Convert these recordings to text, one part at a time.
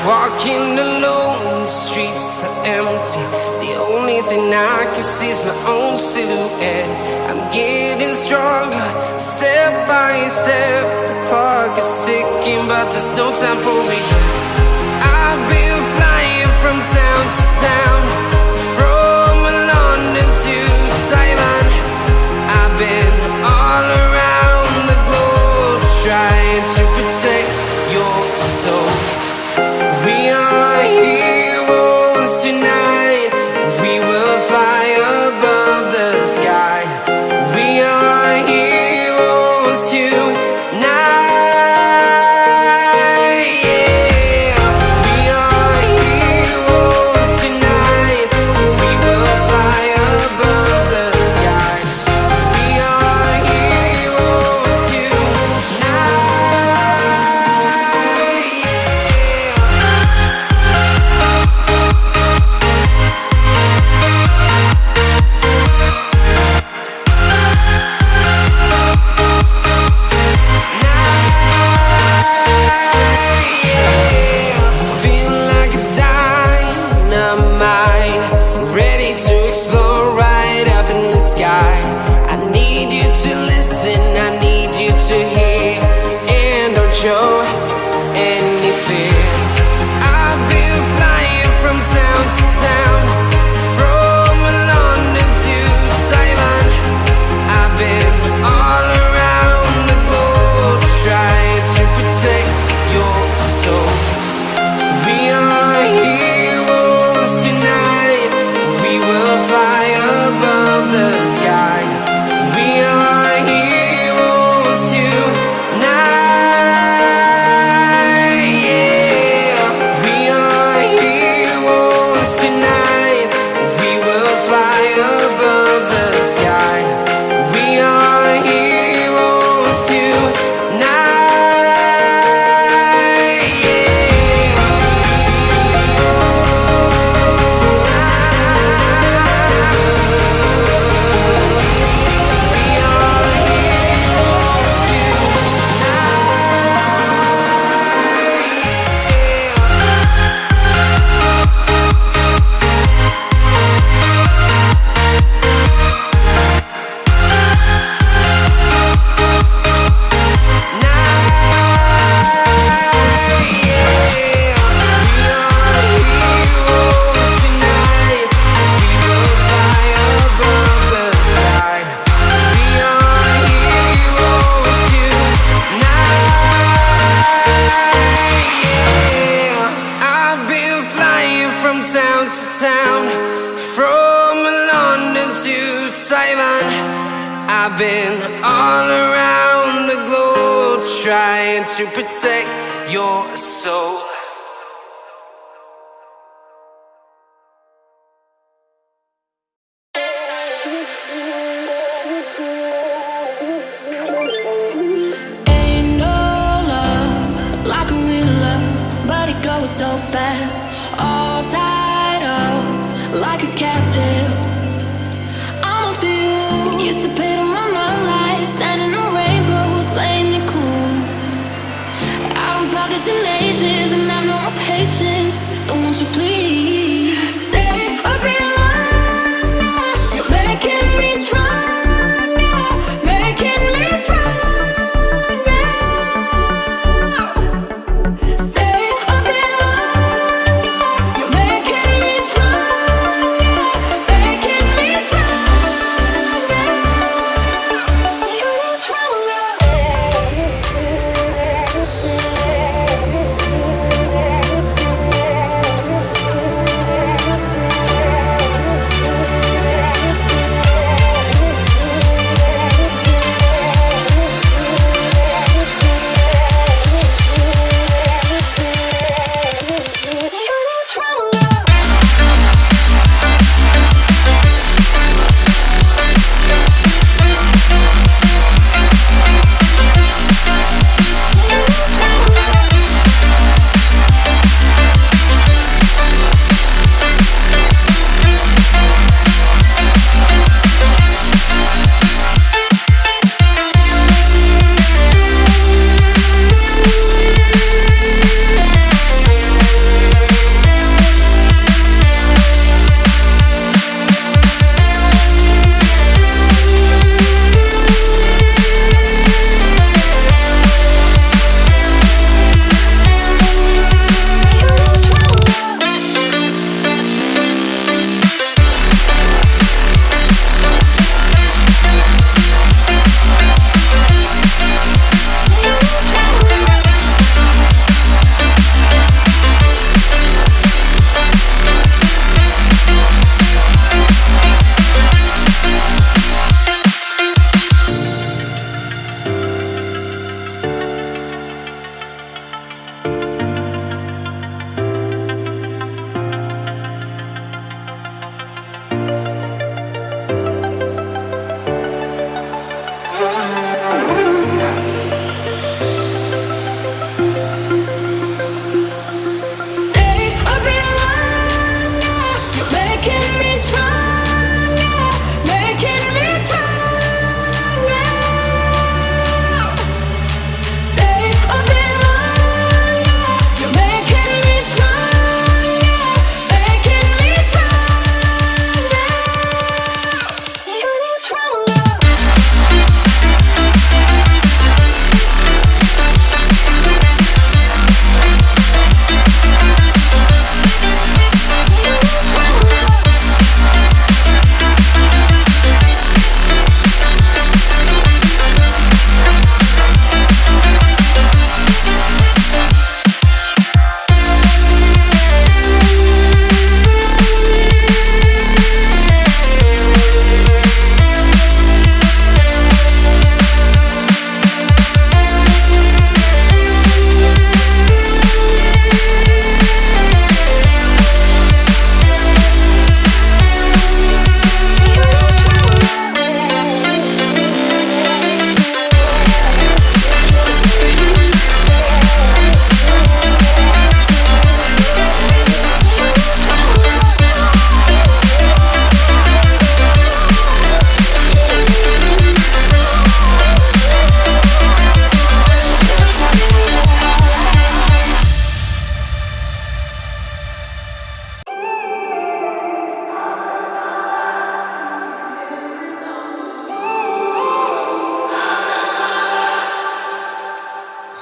Walking alone, the streets are empty. The only thing I can see is my own silhouette. I'm getting stronger, step by step. The clock is ticking, but there's no time for regrets. I've been flying from town to town, from London to Taiwan. I've been all around the globe, trying to protect your soul. We are heroes tonight. We will fly above the sky. We are heroes tonight. Yeah. We are heroes tonight. We will fly above the sky. We are heroes tonight. I need you to hear, and don't show any fear. I've been flying from town to town, from London to Taiwan. I've been all around the globe, trying to protect your soul. We are heroes tonight. We will fly above the sky. We are heroes tonight, yeah. Simon. I've been all around the globe trying to protect your soul. So fast, all tied up like a captive. I'm on to you. Used to pay to run my life, standing on rainbows, playing it cool. I don't felt this in ages, and I've no more patience. So won't you please stay a bit longer? You're making me stronger, making me stronger.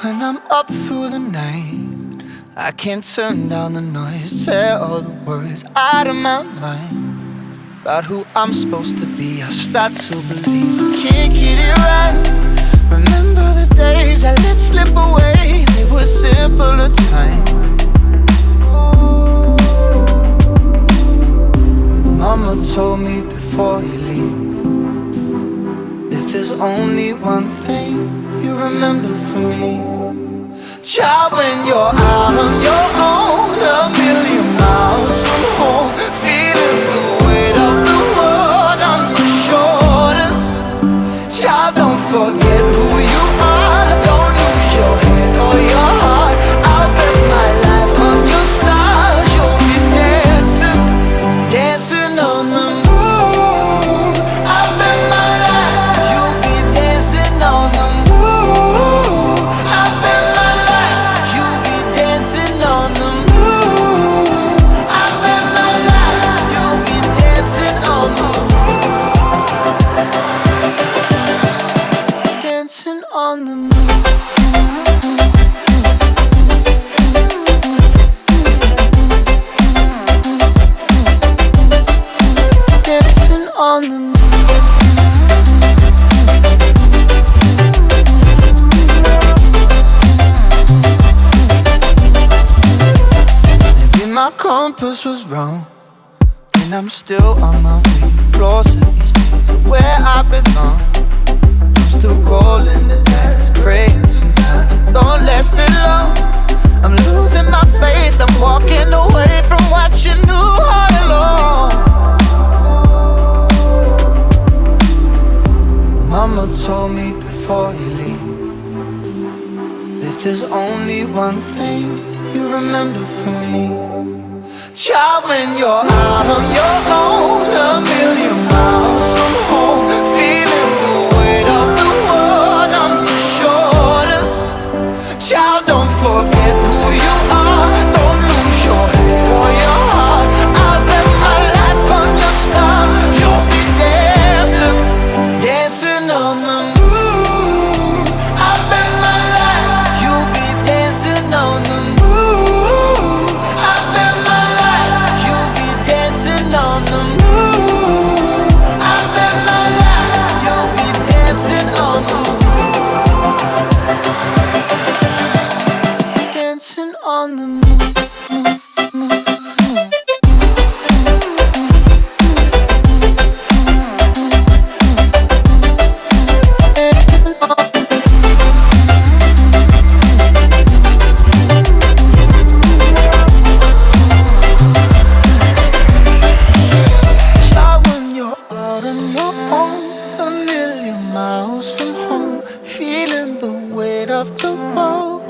When I'm up through the night, I can't turn down the noise. Tear all the worries out of my mind about who I'm supposed to be. I start to believe I can't get it right. Remember the days I let slip away, they were simpler times. Mama told me before you leave, there's only one thing you remember from me, child, when you're out on your own, a million miles from home, feeling the weight of the world on your shoulders. Child, don't forget who you are, don't lose your head or your heart. I'll bet my life on your stars, you'll be dancing, dancing on the moon. I'll bet my life, you'll be dancing on the moon. I'll bet my life, you'll be dancing on the moon. I'll bet my life, you'll be dancing on the moon. Dancing on the moon. Dancing on the moon. Maybe my compass was wrong, and I'm still on my way closer each day to where I belong. Still rolling the dice, praying sometimes it don't last it long. I'm losing my faith, I'm walking away from what you knew all along. Mama told me before you leave, if there's only one thing you remember from me, child, when you're out on your own, a million miles from home, feeling the weight of the world on your shoulders. Child, don't forget who you are, don't lose your head or your heart. I'll bet my life on your stars, you'll be dancing, dancing on the moon. I'll bet my life, you'll be dancing on the moon. I'll bet my life, you'll be dancing on the moon. I'll bet my life, you'll be dancing on the moon. Dancing on the moon. Child, when you're out on your own, a million miles from home, feeling the weight of the world.